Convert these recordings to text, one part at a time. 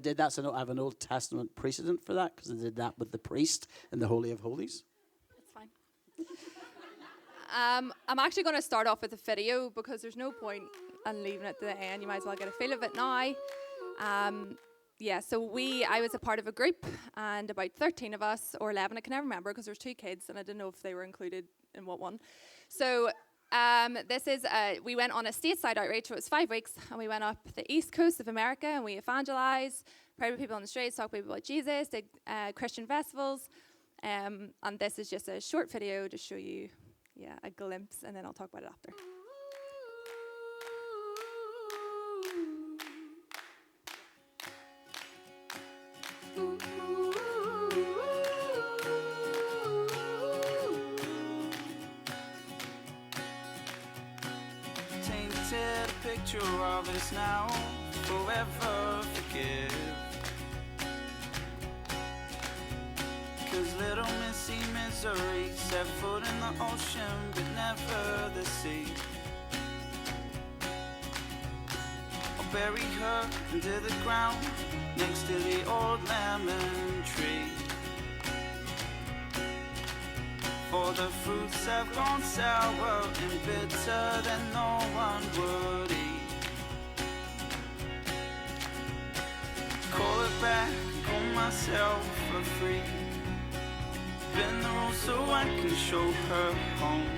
Did that, so I have an Old Testament precedent for that, because I did that with the priest in the Holy of Holies. It's fine. I'm actually going to start off with a video because there's no point in leaving it to the end. You might as well get a feel of it now. So I was a part of a group, and about 13 of us, or 11, I can never remember because there's 2 kids, and I didn't know if they were included in what one. So we went on a stateside outreach. It was 5 weeks, and we went up the east coast of America, and we evangelized, prayed with people on the streets, talked with people about Jesus, did Christian festivals, and this is just a short video to show you, a glimpse, and then I'll talk about it after. Tainted picture of us now, forever forgive. 'Cause little Missy Misery set foot in the ocean, but never the sea. I'll bury her into the ground, next to the old lemon tree. For the fruits have gone sour and bitter that no one would eat. Call it back, call myself for free. Bend the rules so I can show her home.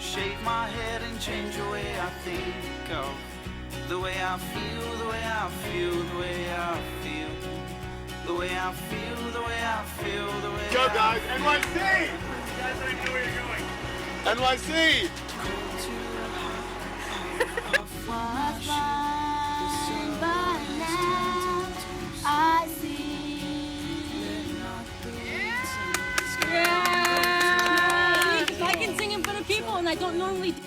Shake my head and change the way I think of. The way I feel, the way I feel, the way I feel. The way I feel, the way I feel, the way Go I guys, feel. NYC! You guys don't even know where you're going. NYC! I see. Yeah! I can sing in front of people, and I don't normally do.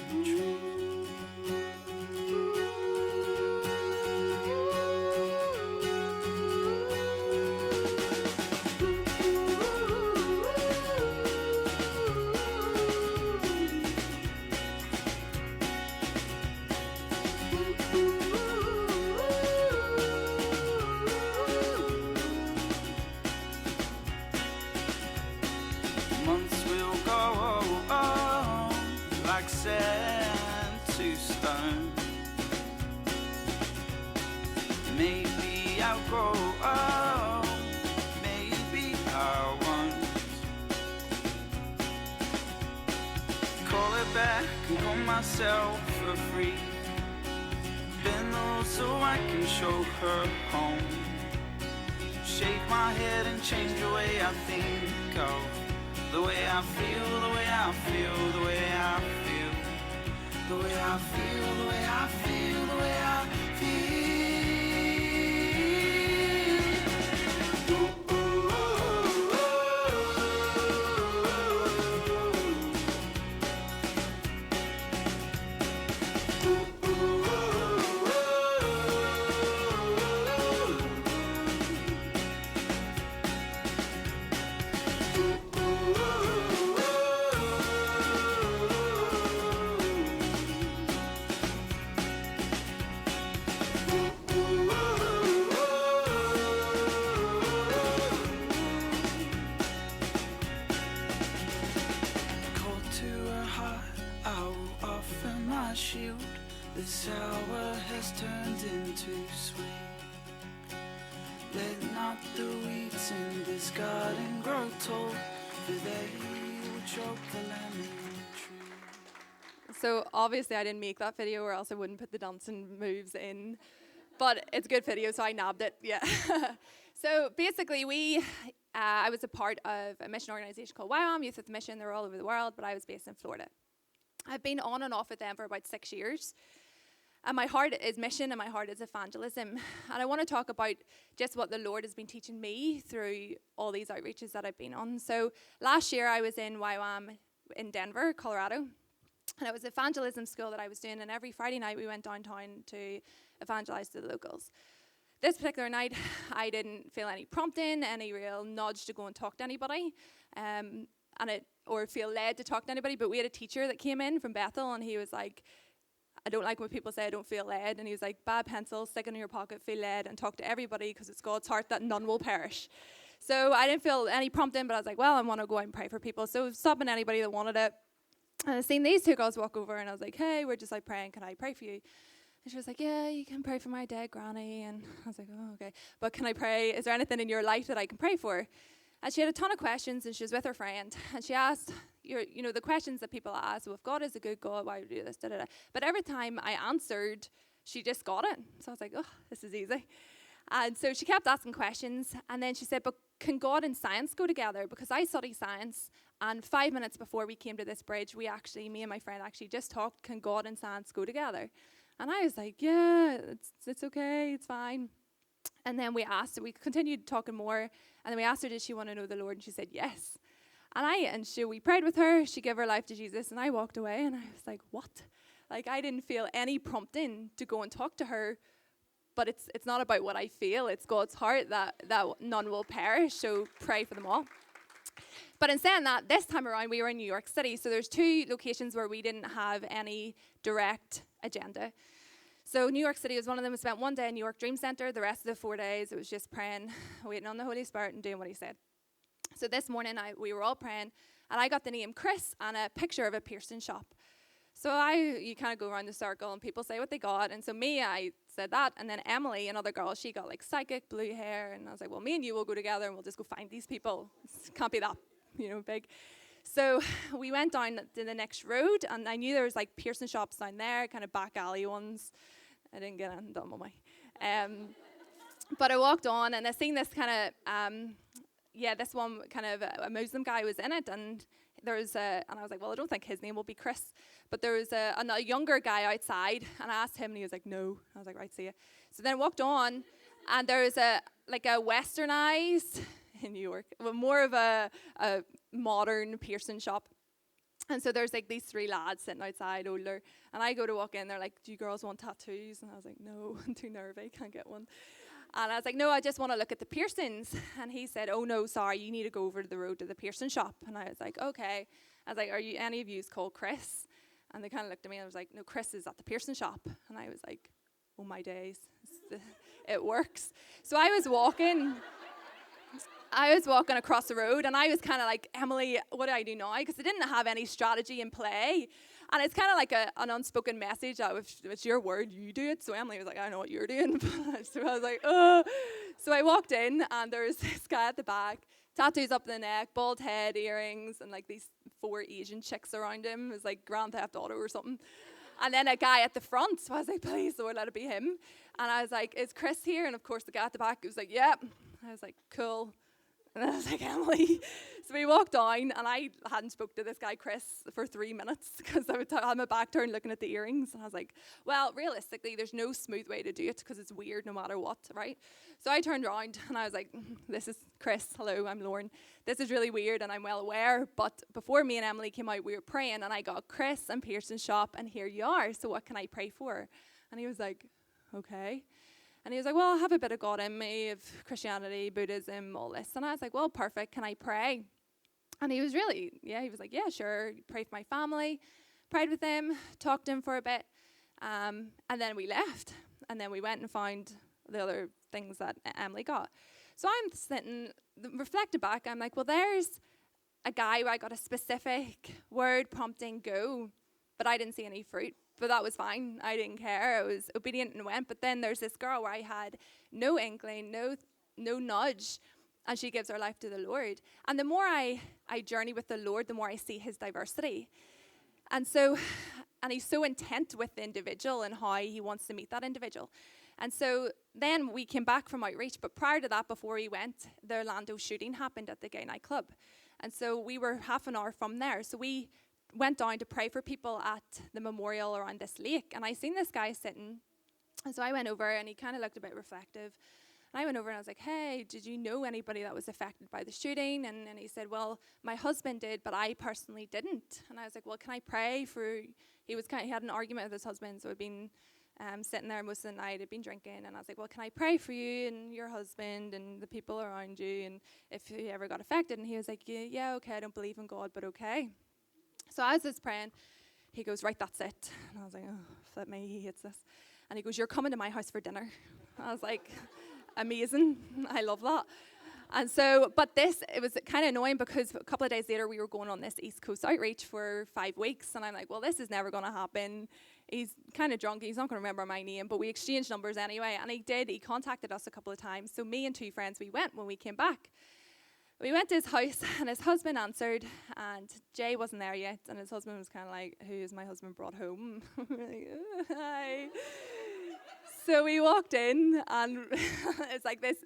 Months will go like sand to stone. Maybe I'll grow maybe I won't. Call it back and call myself for free. Bend the rules so I can show her home. Shake my head and change the way I think of. The way I feel, the way I feel, the way I feel. The way I feel, the way I feel, the way I feel. Shield, this hour has turned into sweet. Let not the weeds in this garden grow tall, for they will choke the lemon tree. So obviously I didn't make that video, or else I wouldn't put the dancing moves in. But it's a good video, so I nabbed it. Yeah. So basically, I was a part of a mission organization called YWAM, Youth with Mission. They're all over the world, but I was based in Florida. I've been on and off with them for about 6 years. And my heart is mission and my heart is evangelism. And I want to talk about just what the Lord has been teaching me through all these outreaches that I've been on. So last year I was in YWAM in Denver, Colorado. And it was evangelism school that I was doing. And every Friday night we went downtown to evangelize to the locals. This particular night, I didn't feel any prompting, any real nudge to go and talk to anybody. Or feel led to talk to anybody, but we had a teacher that came in from Bethel, and he was like, I don't like when people say I don't feel led. And he was like, bad pencil, stick it in your pocket, feel led, and talk to everybody because it's God's heart that none will perish. So I didn't feel any prompting, but I was like, well, I want to go out and pray for people. So stopping anybody that wanted it. And I seen these two girls walk over, and I was like, hey, we're just like praying. Can I pray for you? And she was like, yeah, you can pray for my dead granny. And I was like, oh, okay. But can I pray? Is there anything in your life that I can pray for? And she had a ton of questions, and she was with her friend. And she asked, the questions that people ask, well, if God is a good God, why would you do this? Da, da, da. But every time I answered, she just got it. So I was like, oh, this is easy. And so she kept asking questions. And then she said, but can God and science go together? Because I study science. And 5 minutes before we came to this bridge, me and my friend actually just talked, can God and science go together? And I was like, yeah, it's okay, it's fine. And then we continued talking more, and then we asked her, did she want to know the Lord? And she said, yes. And we prayed with her, she gave her life to Jesus, and I walked away, and I was like, what? Like, I didn't feel any prompting to go and talk to her, but it's not about what I feel, it's God's heart that none will perish, so pray for them all. But in saying that, this time around, we were in New York City, so there's 2 locations where we didn't have any direct agenda. So New York City was one of them. We spent 1 day in New York Dream Center. The rest of the 4 days, it was just praying, waiting on the Holy Spirit and doing what he said. So this morning, we were all praying, and I got the name Chris and a picture of a piercing shop. So you kind of go around the circle, and people say what they got. And so I said that, and then Emily, another girl, she got like psychic blue hair. And I was like, well, me and you will go together, and we'll just go find these people. It can't be that, big. So we went down to the next road, and I knew there was like piercing shops down there, kind of back alley ones. I didn't get anything done with my. But I walked on, and I seen this kind of, this one kind of a Muslim guy was in it, and and I was like, well, I don't think his name will be Chris, but there was a younger guy outside, and I asked him, and he was like, no. I was like, right, see ya. So then I walked on, and there was a westernized in New York, more of a modern piercing shop. And so there's like these 3 lads sitting outside, older, and I go to walk in, they're like, do you girls want tattoos? And I was like, no, I'm too nervy, can't get one. And I was like, no, I just want to look at the piercings. And he said, oh no, sorry, you need to go over to the road to the piercing shop. And I was like, okay. I was like, are you any of you called Chris? And they kind of looked at me, and I was like, no, Chris is at the piercing shop. And I was like, oh my days, it works. So I was walking across the road, and I was kind of like, Emily, what do I do now? Because I didn't have any strategy in play. And it's kind of like an unspoken message that if it's your word, you do it. So Emily was like, I know what you're doing. So I was like, oh. So I walked in, and there was this guy at the back, tattoos up the neck, bald head, earrings, and like these 4 Asian chicks around him. It was like Grand Theft Auto or something. And then a guy at the front. So I was like, please, Lord, let it be him. And I was like, is Chris here? And of course, the guy at the back was like, yep. I was like, cool. And I was like, Emily. So we walked down, and I hadn't spoke to this guy, Chris, for 3 minutes because I had my back turned looking at the earrings. And I was like, well, realistically, there's no smooth way to do it because it's weird no matter what, right? So I turned around, and I was like, this is Chris. Hello, I'm Lauren. This is really weird, and I'm well aware. But before me and Emily came out, we were praying, and I got Chris and Pearson's shop, and here you are. So what can I pray for? And he was like, okay. And he was like, well, I have a bit of God in me, of Christianity, Buddhism, all this. And I was like, well, perfect. Can I pray? And he was he was like, yeah, sure. Pray for my family. Prayed with him, talked to him for a bit. And then we left. And then we went and found the other things that Emily got. So I'm sitting, reflected back. I'm like, well, there's a guy where I got a specific word prompting go, but I didn't see any fruit. But that was fine. I didn't care. I was obedient and went. But then there's this girl where I had no inkling, no nudge, and she gives her life to the Lord. And the more I journey with the Lord, the more I see his diversity. And he's so intent with the individual and how he wants to meet that individual. And so then we came back from outreach. But prior to that, before we went, the Orlando shooting happened at the gay nightclub. And so we were half an hour from there. So we went down to pray for people at the memorial around this lake, and I seen this guy sitting, and so I went over, and he kind of looked a bit reflective, and I went over and I was like, hey, did you know anybody that was affected by the shooting? And he said, well, my husband did, but I personally didn't. And I was like, well, can I pray for, he had an argument with his husband, so he'd been sitting there most of the night, he'd been drinking, and I was like, well, can I pray for you and your husband and the people around you, and if you ever got affected? And he was like, yeah, okay, I don't believe in God, but okay. So I was just praying. he goes, right, that's it. And I was like, oh, flip me, he hates this. And he goes, you're coming to my house for dinner. I was like, amazing, I love that. And so, but it was kind of annoying because a couple of days later we were going on this East Coast outreach for 5 weeks. And I'm like, well, this is never going to happen. He's kind of drunk. He's not going to remember my name. But we exchanged numbers anyway. And he did. He contacted us a couple of times. So me and 2 friends, we went when we came back. We went to his house and his husband answered. And Jay wasn't there yet. And his husband was kind of like, who is my husband brought home? We're like, oh, hi. So we walked in, and it's like this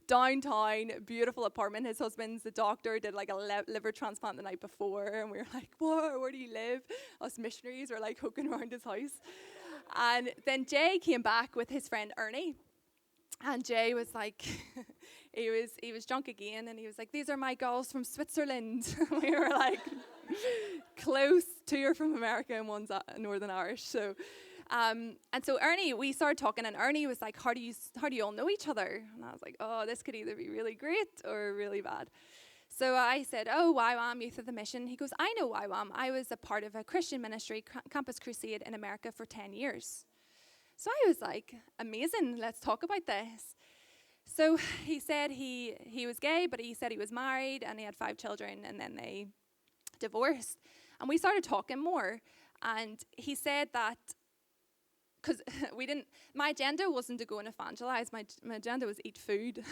downtown, beautiful apartment. His husband's a doctor, did like a liver transplant the night before, and we were like, where do you live? Us missionaries were like hooking around his house. And then Jay came back with his friend Ernie, and Jay was like, he was drunk again, and he was like, these are my girls from Switzerland. We were like, close, 2 are from America and one's Northern Irish, so... and so Ernie, we started talking, and Ernie was like, how do you all know each other? And I was like, oh, this could either be really great or really bad. So I said, oh, YWAM, Youth of the Mission. He goes, I know YWAM. I was a part of a Christian ministry, Campus Crusade in America for 10 years. So I was like, amazing, let's talk about this. So he said he was gay, but he said he was married, and he had 5 children, and then they divorced. And we started talking more, and he said that, because my agenda wasn't to go and evangelize. My agenda was eat food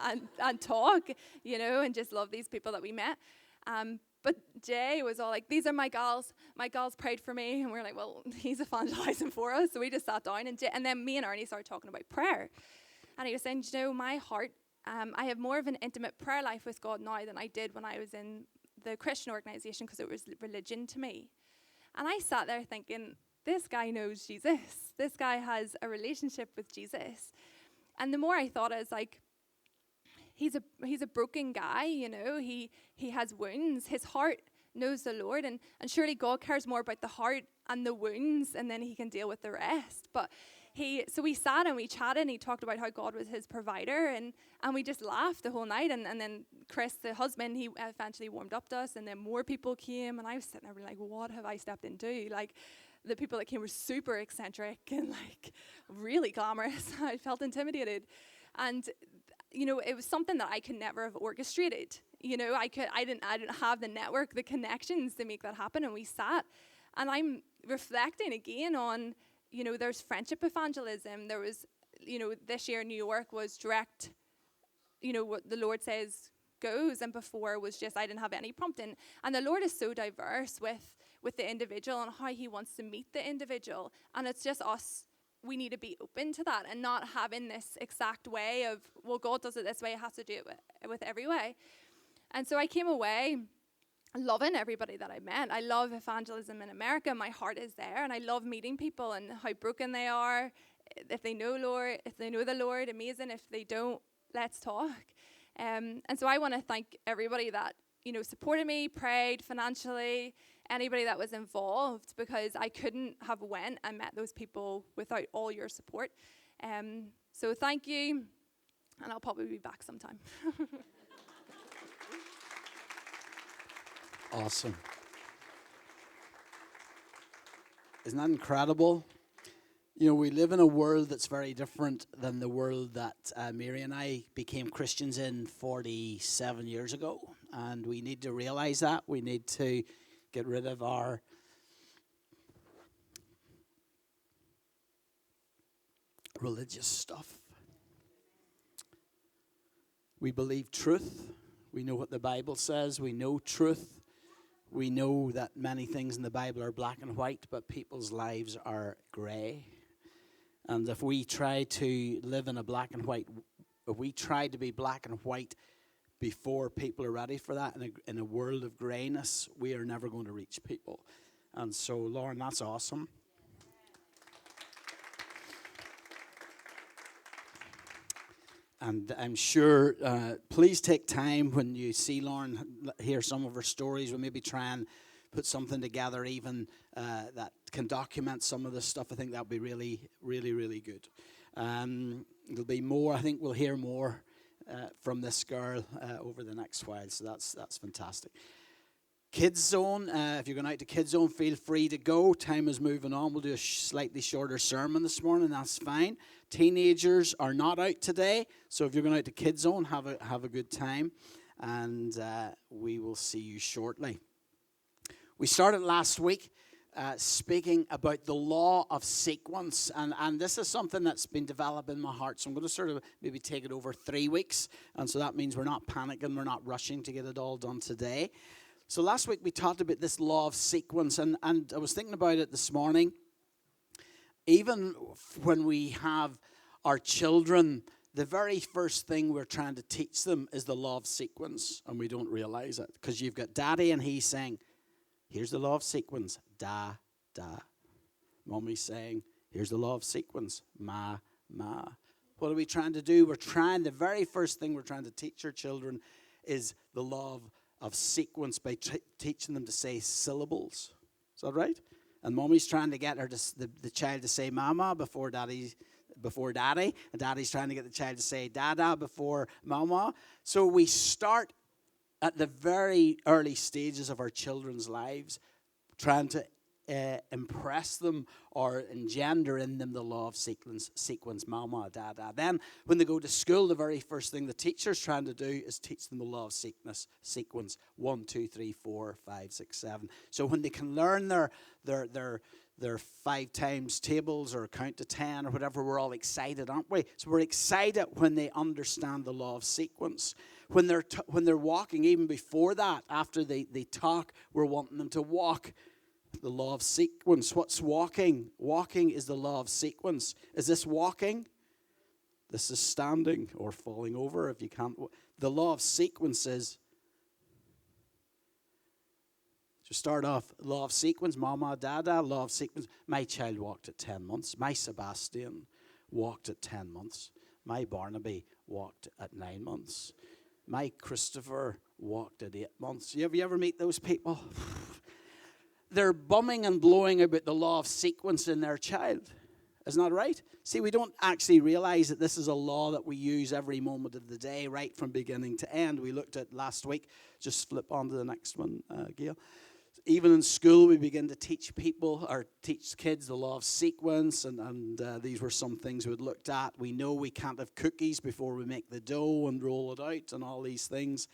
and talk, and just love these people that we met. But Jay was all like, these are my gals. My gals prayed for me. And we were like, well, he's evangelizing for us. So we just sat down. And then me and Ernie started talking about prayer. And he was saying, my heart, I have more of an intimate prayer life with God now than I did when I was in the Christian organization, because it was religion to me. And I sat there thinking, this guy knows Jesus. This guy has a relationship with Jesus. And the more I thought, I was like, he's a broken guy, He has wounds. His heart knows the Lord. And surely God cares more about the heart and the wounds, and then he can deal with the rest. But so we sat and we chatted, and he talked about how God was his provider, and we just laughed the whole night. And then Chris, the husband, he eventually warmed up to us, and then more people came, and I was sitting there like, what have I stepped into? Like, the people that came were super eccentric and like really glamorous. I felt intimidated. And, it was something that I could never have orchestrated. I didn't have the network, the connections to make that happen. And we sat, and I'm reflecting again on, there's friendship evangelism. There was, this year in New York was direct, what the Lord says goes. And before was just, I didn't have any prompting. And the Lord is so diverse with the individual and how he wants to meet the individual. And it's just us, we need to be open to that and not having this exact way of, well, God does it this way, he has to do it with every way. And so I came away loving everybody that I met. I love evangelism in America. My heart is there, and I love meeting people and how broken they are. If they know the Lord, amazing. If they don't, let's talk. And so I want to thank everybody that, supported me, prayed financially, anybody that was involved, because I couldn't have went and met those people without all your support. So thank you, and I'll probably be back sometime. Awesome. Isn't that incredible? We live in a world that's very different than the world that Mary and I became Christians in 47 years ago. And we need to realize that. We need to get rid of our religious stuff. We believe truth. We know what the Bible says. We know truth. We know that many things in the Bible are black and white, but people's lives are grey. And if we try to live in a black and white, if we try to be black and white before people are ready for that, in a world of greyness, we are never going to reach people. And so, Lauren, that's awesome. And I'm sure, please take time when you see Lauren, hear some of her stories. We'll maybe try and put something together even that can document some of this stuff. I think that would be really, really, really good. There'll be more. I think we'll hear more from this girl over the next while. So that's fantastic. Kids Zone, if you're going out to Kids Zone, feel free to go. Time is moving on. We'll do a slightly shorter sermon this morning. That's fine. Teenagers are not out today, so if you're going out to Kids Zone, have a good time, and we will see you shortly. We started last week speaking about the law of sequence, and this is something that's been developed in my heart, so I'm going to sort of maybe take it over 3 weeks, and so that means we're not panicking, we're not rushing to get it all done today. So last week we talked about this law of sequence, and I was thinking about it this morning. Even when we have our children, the very first thing we're trying to teach them is the law of sequence, and we don't realize it. Because you've got Daddy, and he's saying, here's the law of sequence, da, da. Mommy's saying, here's the law of sequence, ma, ma. What are we trying to do? The very first thing we're trying to teach our children is the law of sequence by teaching them to say syllables. Is that right? And Mommy's trying to get the child to say mama before daddy, and Daddy's trying to get the child to say dada before mama. So we start at the very early stages of our children's lives trying to impress them or engender in them the law of sequence, mama, dada. Then when they go to school, the very first thing the teacher's trying to do is teach them the law of sequence, 1, 2, 3, 4, 5, 6, 7. So when they can learn their 5 times tables or count to 10 or whatever, we're all excited, aren't we? So we're excited when they understand the law of sequence. When they're walking, even before that, after they talk, we're wanting them to walk. The law of sequence. What's walking? Walking is the law of sequence. Is this walking? This is standing or falling over if you can't. The law of sequence is, to start off, law of sequence, mama, dada, law of sequence. My child walked at 10 months. My Sebastian walked at 10 months. My Barnaby walked at 9 months. My Christopher walked at 8 months. You ever meet those people? They're bumming and blowing about the law of sequence in their child. Isn't that right? See, we don't actually realize that this is a law that we use every moment of the day, right from beginning to end. We looked at last week. Just flip on to the next one, Gail. Even in school, we begin to teach people or teach kids the law of sequence, and these were some things we'd looked at. We know we can't have cookies before we make the dough and roll it out and all these things.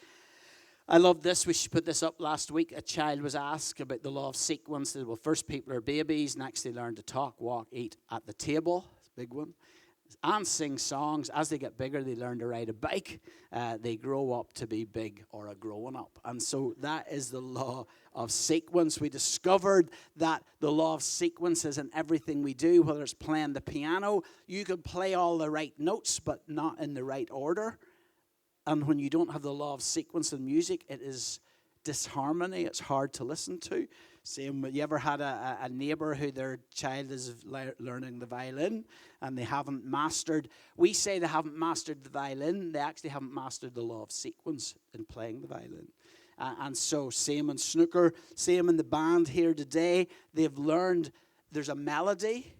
I love this. We put this up last week. A child was asked about the law of sequence. Well, first people are babies. Next they learn to talk, walk, eat at the table. It's a big one. And sing songs. As they get bigger, they learn to ride a bike. They grow up to be big or a growing up. And so that is the law of sequence. We discovered that the law of sequence is in everything we do, whether it's playing the piano. You could play all the right notes, but not in the right order. And when you don't have the law of sequence in music, it is disharmony. It's hard to listen to. Same, you ever had a neighbor who their child is learning the violin and they haven't mastered, we say they haven't mastered the violin, they actually haven't mastered the law of sequence in playing the violin. And so same in snooker, same in the band here today, they've learned there's a melody,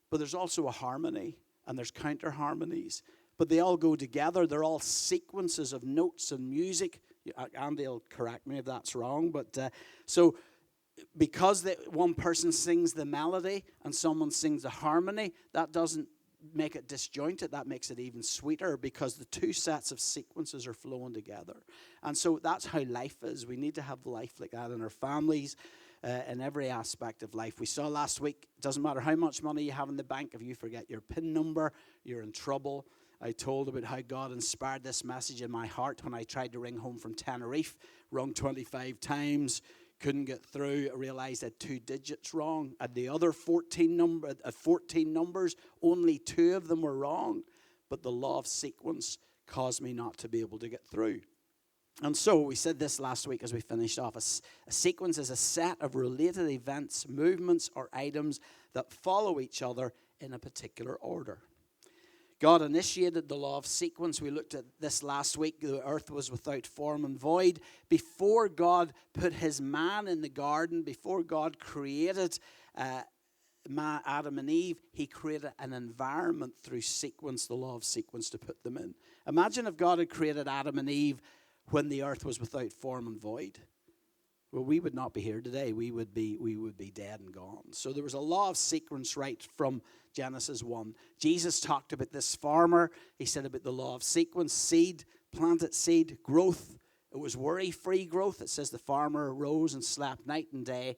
but there's also a harmony, and there's counter harmonies. But they all go together. They're all sequences of notes and music. Andy will correct me if that's wrong. But so because one person sings the melody and someone sings the harmony, that doesn't make it disjointed. That makes it even sweeter because the two sets of sequences are flowing together. And so that's how life is. We need to have life like that in our families, in every aspect of life. We saw last week, it doesn't matter how much money you have in the bank, if you forget your PIN number, you're in trouble. I told about how God inspired this message in my heart when I tried to ring home from Tenerife, rung 25 times, couldn't get through. I realized I had 2 digits wrong. And the other 14 numbers, only 2 of them were wrong. But the law of sequence caused me not to be able to get through. And so we said this last week as we finished off. A sequence is a set of related events, movements, or items that follow each other in a particular order. God initiated the law of sequence. We looked at this last week. The earth was without form and void. Before God put his man in the garden, before God created Adam and Eve, he created an environment through sequence, the law of sequence, to put them in. Imagine if God had created Adam and Eve when the earth was without form and void. well, we would not be here today. We would be dead and gone. So there was a law of sequence right from Genesis 1. Jesus talked about this farmer. He said about the law of sequence, seed, planted seed, growth. It was worry-free growth. It says the farmer rose and slept night and day,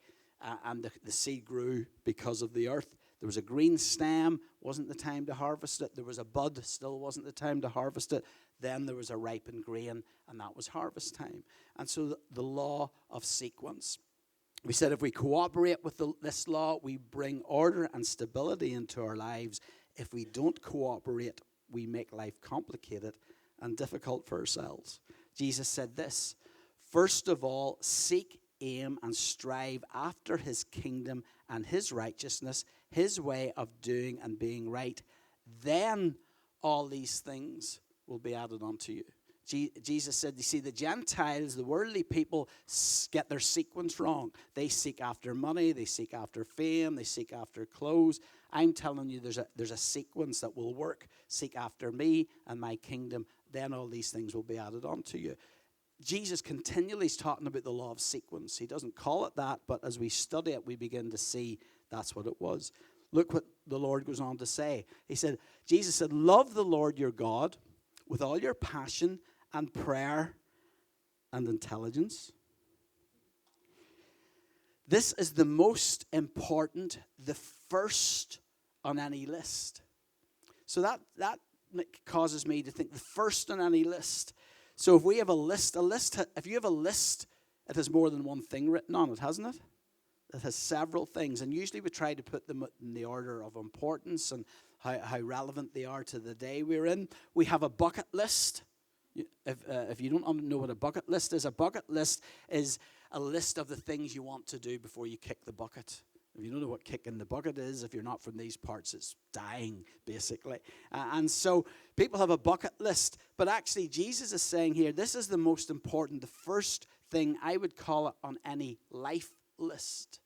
and the seed grew because of the earth. There was a green stem, wasn't the time to harvest it. There was a bud, still wasn't the time to harvest it. Then there was a ripened grain, and that was harvest time. And so the law of sequence. We said if we cooperate with this law, we bring order and stability into our lives. If we don't cooperate, we make life complicated and difficult for ourselves. Jesus said this, first of all, seek, aim, and strive after his kingdom and his righteousness, his way of doing and being right. Then all these things will be added unto you. Jesus said, you see, the Gentiles, the worldly people, get their sequence wrong. They seek after money, they seek after fame, they seek after clothes. I'm telling you, there's a sequence that will work. Seek after me and my kingdom, then all these things will be added unto you. Jesus continually is talking about the law of sequence. He doesn't call it that, but as we study it, we begin to see that's what it was. Look what the Lord goes on to say. Jesus said, love the Lord your God with all your passion and prayer and intelligence. This is the most important, the first on any list. So that causes me to think the first on any list. So if we have a list, if you have a list, it has more than one thing written on it, hasn't it? It has several things, and usually we try to put them in the order of importance and how relevant they are to the day we're in. We have a bucket list. If you don't know what a bucket list is a list of the things you want to do before you kick the bucket. If you don't know what kicking the bucket is, if you're not from these parts, it's dying, basically. And so people have a bucket list. But actually, Jesus is saying here, this is the most important, the first thing I would call it on any life list.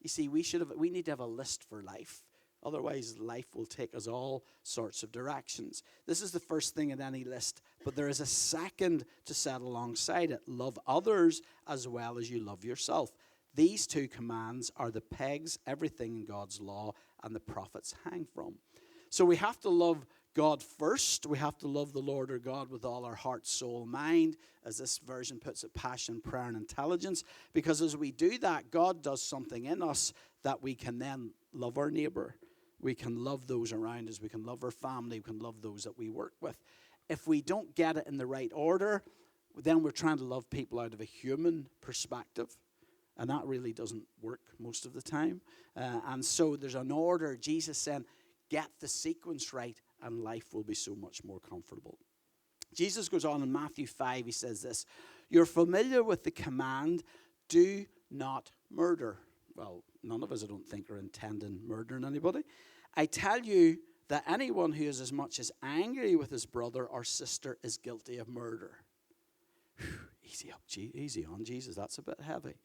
You see, we need to have a list for life. Otherwise, life will take us all sorts of directions. This is the first thing in any list. But there is a second to set alongside it. Love others as well as you love yourself. These two commands are the pegs everything in God's law and the prophets hang from. So we have to love God first. We have to love the Lord our God with all our heart, soul, mind, as this version puts it, passion, prayer, and intelligence. Because as we do that, God does something in us that we can then love our neighbor. We can love those around us. We can love our family. We can love those that we work with. If we don't get it in the right order, then we're trying to love people out of a human perspective. And that really doesn't work most of the time. And so there's an order. Jesus said, get the sequence right and life will be so much more comfortable. Jesus goes on in Matthew 5, he says this, you're familiar with the command, do not murder. Well, none of us, I don't think, are intending murdering anybody. I tell you that anyone who is as much as angry with his brother or sister is guilty of murder. Whew, easy on Jesus, that's a bit heavy.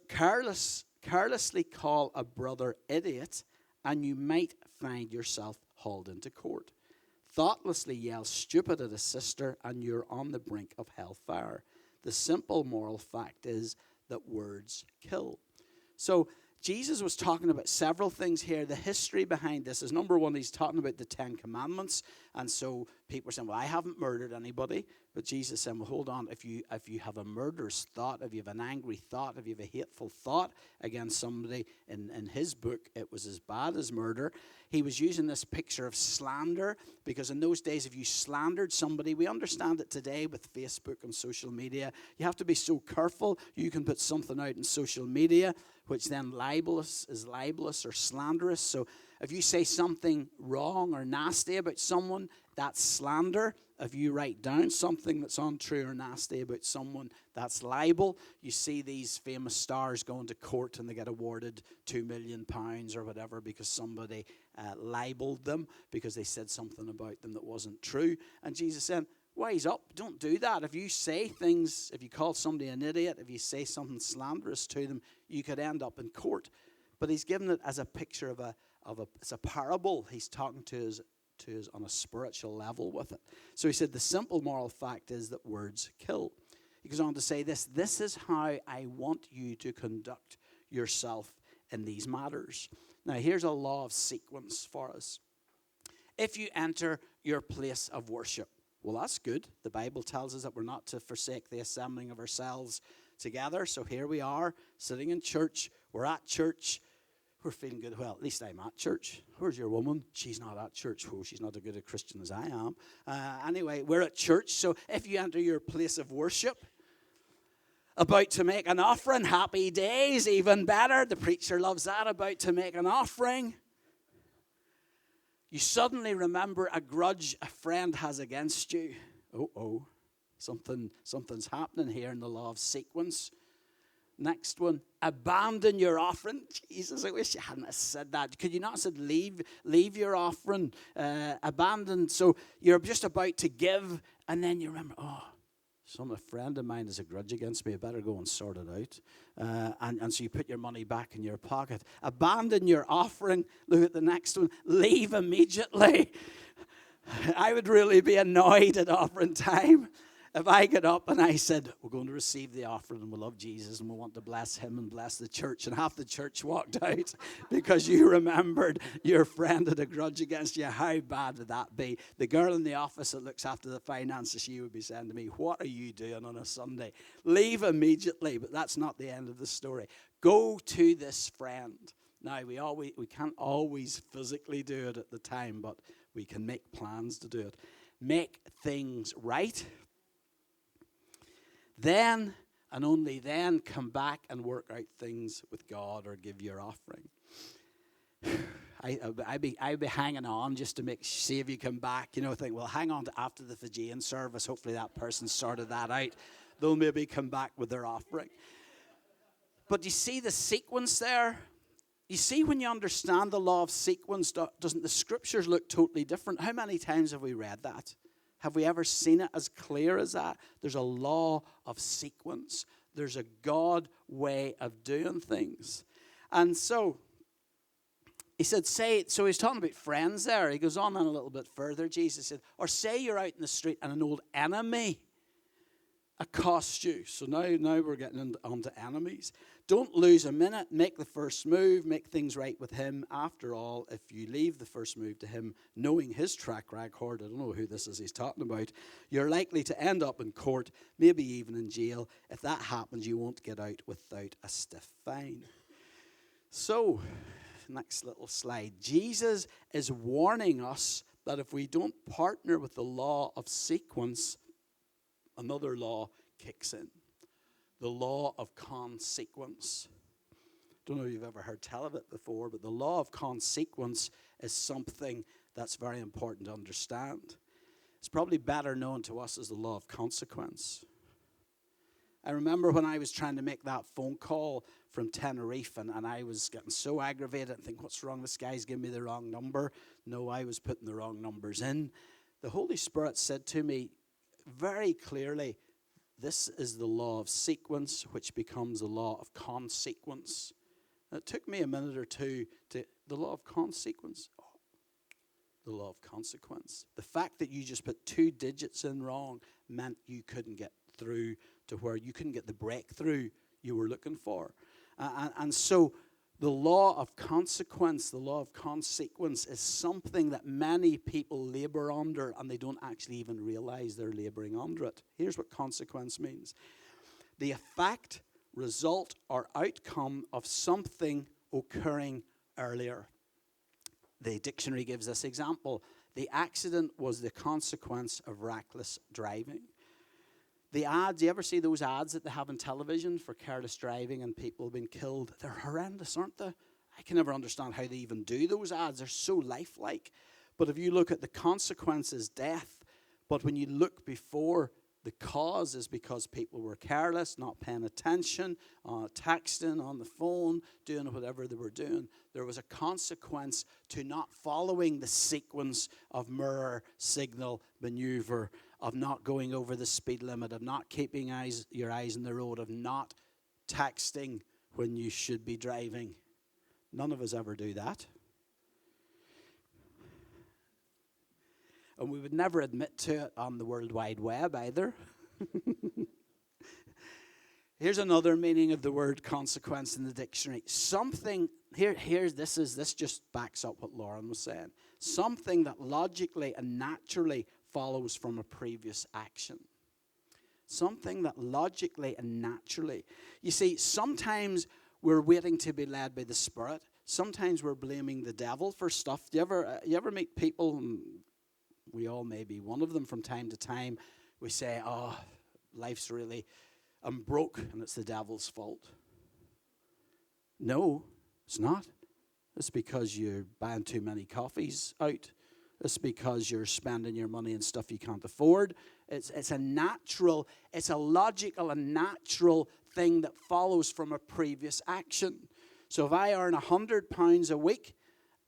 Carelessly call a brother idiot, and you might find yourself hauled into court. Thoughtlessly yell stupid at a sister, and you're on the brink of hellfire. The simple moral fact is that words kill. So Jesus was talking about several things here. The history behind this is, number one, he's talking about the 10 Commandments. And so people are saying, well, I haven't murdered anybody. But Jesus said, well, hold on. If you have a murderous thought, if you have an angry thought, if you have a hateful thought against somebody, in his book, it was as bad as murder. He was using this picture of slander, because in those days, if you slandered somebody, we understand it today with Facebook and social media. You have to be so careful. You can put something out in social media, which then is libelous or slanderous. So if you say something wrong or nasty about someone, that's slander. If you write down something that's untrue or nasty about someone, that's libel. You see these famous stars going to court and they get awarded £2 million or whatever because somebody libeled them because they said something about them that wasn't true. And Jesus said, wise up, don't do that. If you say things, if you call somebody an idiot, if you say something slanderous to them, you could end up in court. But he's given it as a picture it's a parable. He's talking to us on a spiritual level with it. So he said the simple moral fact is that words kill. He goes on to say this. This is how I want you to conduct yourself in these matters. Now, here's a law of sequence for us. If you enter your place of worship, well, that's good. The Bible tells us that we're not to forsake the assembling of ourselves together. So here we are, sitting in church. We're at church. We're feeling good. Well, at least I'm at church. Where's your woman? She's not at church. Oh, she's not as good a Christian as I am. Anyway, we're at church. So if you enter your place of worship, about to make an offering, happy days, even better. The preacher loves that, about to make an offering. You suddenly remember a grudge a friend has against you. Something's happening here in the law of sequence. Next one, abandon your offering. Jesus, I wish you hadn't said that. Could you not have said leave your offering, abandon? So you're just about to give, and then you remember, a friend of mine has a grudge against me. I better go and sort it out. And so you put your money back in your pocket. Abandon your offering. Look at the next one. Leave immediately. I would really be annoyed at offering time if I got up and I said, we're going to receive the offering and we love Jesus and we want to bless him and bless the church, and half the church walked out because you remembered your friend had a grudge against you. How bad would that be? The girl in the office that looks after the finances, she would be saying to me, what are you doing on a Sunday? Leave immediately. But that's not the end of the story. Go to this friend. Now, we can't always physically do it at the time, but we can make plans to do it. Make things right. Then, and only then, come back and work out things with God or give your offering. I'd be hanging on just to see if you come back. Think, well, hang on to after the Fijian service. Hopefully that person sorted that out. They'll maybe come back with their offering. But you see the sequence there? You see, when you understand the law of sequence, doesn't the scriptures look totally different? How many times have we read that? Have we ever seen it as clear as that? There's a law of sequence. There's a God way of doing things. And so, he said, so he's talking about friends there. He goes on a little bit further. Jesus said, or say you're out in the street and an old enemy accosts you. So now we're getting onto enemies. Don't lose a minute. Make the first move. Make things right with him. After all, if you leave the first move to him, knowing his track record, I don't know who this is he's talking about, you're likely to end up in court, maybe even in jail. If that happens, you won't get out without a stiff fine. So, next little slide. Jesus is warning us that if we don't partner with the law of sequence, another law kicks in. The law of consequence. Don't know if you've ever heard tell of it before, but the law of consequence is something that's very important to understand. It's probably better known to us as the law of consequence. I remember when I was trying to make that phone call from Tenerife, and I was getting so aggravated and thinking, what's wrong? This guy's giving me the wrong number. No, I was putting the wrong numbers in. The Holy Spirit said to me very clearly, this is the law of sequence, which becomes the law of consequence. And it took me a minute or two to, the law of consequence. The law of consequence. The fact that you just put 2 digits in wrong meant you couldn't get through to where you couldn't get the breakthrough you were looking for. And so the law of consequence, the law of consequence is something that many people labor under, and they don't actually even realize they're laboring under it. Here's what consequence means. The effect, result, or outcome of something occurring earlier. The dictionary gives this example. The accident was the consequence of reckless driving. The ads, you ever see those ads that they have on television for careless driving and people being killed? They're horrendous, aren't they? I can never understand how they even do those ads. They're so lifelike. But if you look at the consequences, death. But when you look before, the cause is because people were careless, not paying attention, texting on the phone, doing whatever they were doing. There was a consequence to not following the sequence of mirror, signal, maneuver, of not going over the speed limit, of not keeping your eyes on the road, of not texting when you should be driving. None of us ever do that. And we would never admit to it on the World Wide Web either. Here's another meaning of the word consequence in the dictionary. Something, this just backs up what Lauren was saying. Something that logically and naturally follows from a previous action. Something that logically and naturally. You see, sometimes we're waiting to be led by the Spirit. Sometimes we're blaming the devil for stuff. You ever meet people, and we all may be one of them from time to time, we say, oh, life's really, I'm broke and it's the devil's fault. No, it's not. It's because you're buying too many coffees out. It's because you're spending your money on stuff you can't afford. It's a logical and natural thing that follows from a previous action. So if I earn £100 a week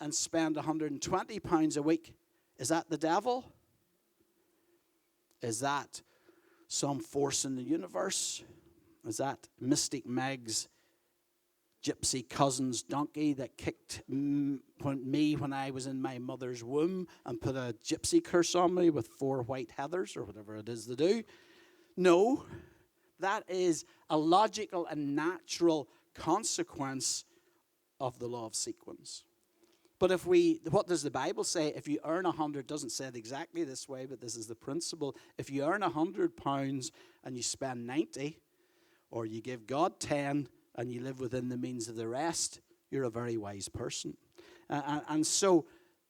and spend £120 a week, is that the devil? Is that some force in the universe? Is that Mystic Meg's gypsy cousin's donkey that kicked me when I was in my mother's womb and put a gypsy curse on me with 4 white heathers or whatever it is they do? No, that is a logical and natural consequence of the law of sequence. But what does the Bible say? If you earn 100, doesn't say it exactly this way, but this is the principle. If you earn £100 and you spend 90, or you give God 10 and you live within the means of the rest, you're a very wise person. And so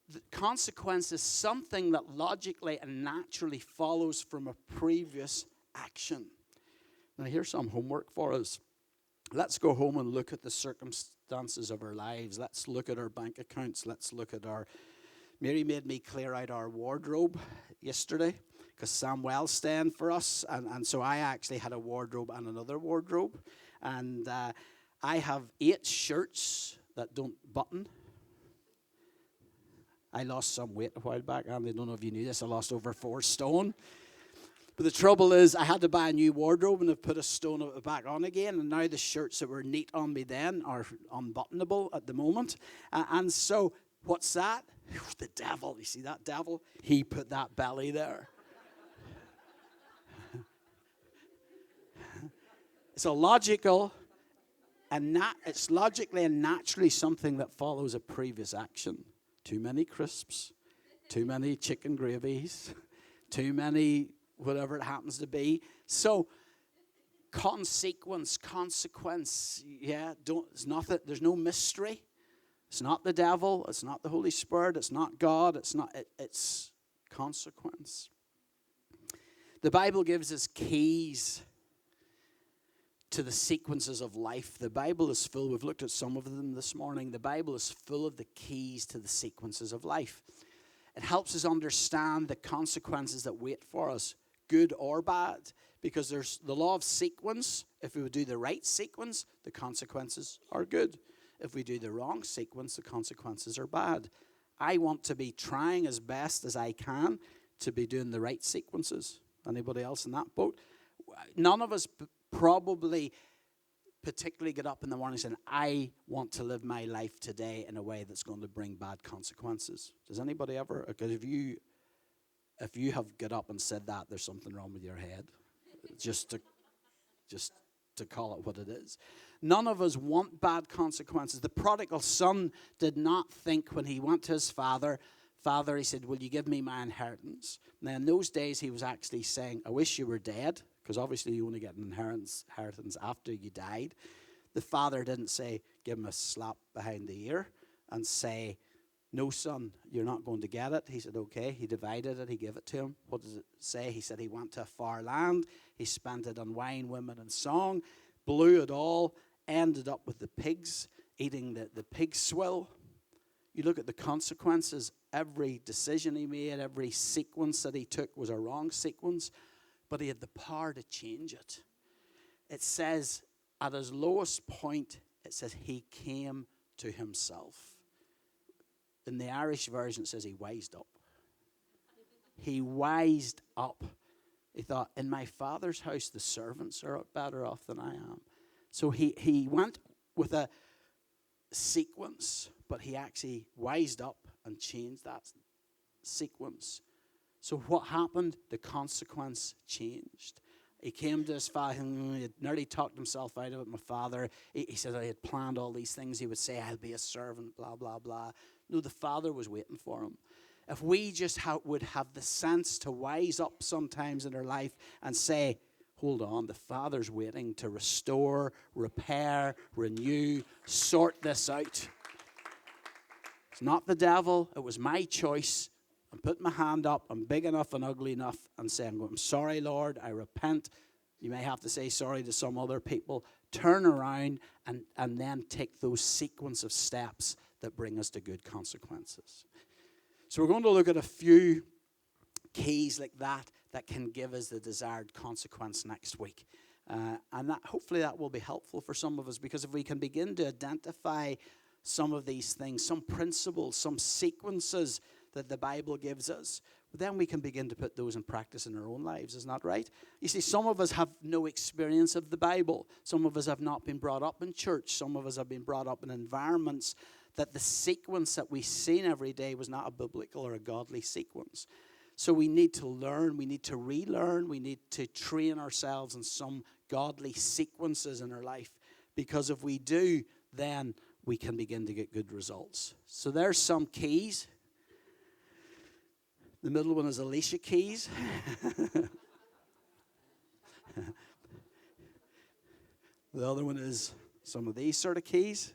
the consequence is something that logically and naturally follows from a previous action. Now here's some homework for us. Let's go home and look at the circumstances of our lives. Let's look at our bank accounts. Let's look at Mary made me clear out our wardrobe yesterday because Samuel's staying for us. And so I actually had a wardrobe and another wardrobe. And I have 8 shirts that don't button. I lost some weight a while back. And I don't know if you knew this. I lost over 4 stone. But the trouble is, I had to buy a new wardrobe and I've put a stone back on again. And now the shirts that were neat on me then are unbuttonable at the moment. And so, what's that? The devil. You see that devil? He put that belly there. It's logically and naturally something that follows a previous action. Too many crisps, too many chicken gravies, too many whatever it happens to be. So, consequence, yeah, it's nothing, there's no mystery. It's not the devil, it's not the Holy Spirit, it's not God, it's consequence. The Bible gives us keys to the sequences of life. The Bible is full, we've looked at some of them this morning, the Bible is full of the keys to the sequences of life. It helps us understand the consequences that wait for us, good or bad, because there's the law of sequence. If we would do the right sequence, the consequences are good. If we do the wrong sequence, the consequences are bad. I want to be trying as best as I can to be doing the right sequences. Anybody else in that boat? None of us probably particularly get up in the morning saying, I want to live my life today in a way that's going to bring bad consequences. Does anybody ever? Because if you have got up and said that, there's something wrong with your head. Just to call it what it is. None of us want bad consequences. The prodigal son did not think when he went to his father, he said, will you give me my inheritance? Now, in those days, he was actually saying, I wish you were dead, because obviously you only get an inheritance after you died. The father didn't say, give him a slap behind the ear and say, no, son, you're not going to get it. He said, okay. He divided it. He gave it to him. What does it say? He said he went to a far land. He spent it on wine, women, and song, blew it all, ended up with the pigs, eating the pig swill. You look at the consequences. Every decision he made, every sequence that he took was a wrong sequence, but he had the power to change it. It says, at his lowest point, it says he came to himself. In the Irish version, it says he wised up. He wised up. He thought, in my father's house, the servants are better off than I am. So he went with a sequence, but he actually wised up and changed that sequence. So what happened? The consequence changed. He came to his father, he had nearly talked himself out of it. My father, he said I had planned all these things. He would say, I'll be a servant, blah, blah, blah. No, the Father was waiting for him. If we just would have the sense to wise up sometimes in our life and say, hold on, the Father's waiting to restore, repair, renew, sort this out. It's not the devil. It was my choice. I'm putting my hand up. I'm big enough and ugly enough and saying, I'm sorry, Lord. I repent. You may have to say sorry to some other people. Turn around and then take those sequence of steps that bring us to good consequences. So we're going to look at a few keys like that can give us the desired consequence next week. And hopefully that will be helpful for some of us, because if we can begin to identify some of these things, some principles, some sequences that the Bible gives us, then we can begin to put those in practice in our own lives. Isn't that right? You see, some of us have no experience of the Bible. Some of us have not been brought up in church. Some of us have been brought up in environments that the sequence that we've seen every day was not a biblical or a godly sequence. So we need to learn, we need to relearn, we need to train ourselves in some godly sequences in our life. Because if we do, then we can begin to get good results. So there's some keys. The middle one is Alicia keys. The other one is some of these sort of keys.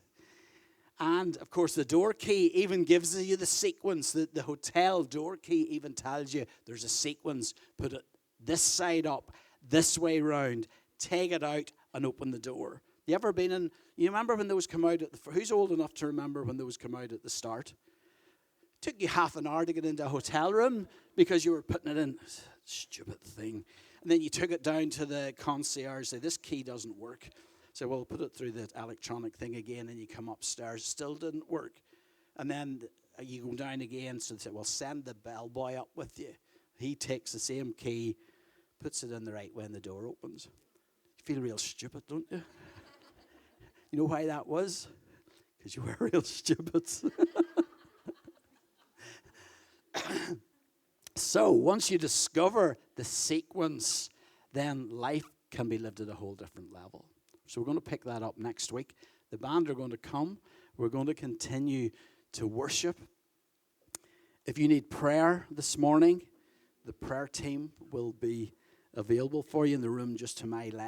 And, of course, the door key even gives you the sequence. The hotel door key even tells you there's a sequence. Put it this side up, this way round, take it out, and open the door. You ever been in, you remember when those come out who's old enough to remember when those come out at the start? It took you half an hour to get into a hotel room because you were putting it in. Stupid thing. And then you took it down to the concierge, say, this key doesn't work. So, well, put it through the electronic thing again, and you come upstairs. Still didn't work. And then you go down again, so they say, well, send the bellboy up with you. He takes the same key, puts it in the right way, and the door opens. You feel real stupid, don't you? You know why that was? Because you were real stupid. So, once you discover the sequence, then life can be lived at a whole different level. So we're going to pick that up next week. The band are going to come. We're going to continue to worship. If you need prayer this morning, the prayer team will be available for you in the room just to my left.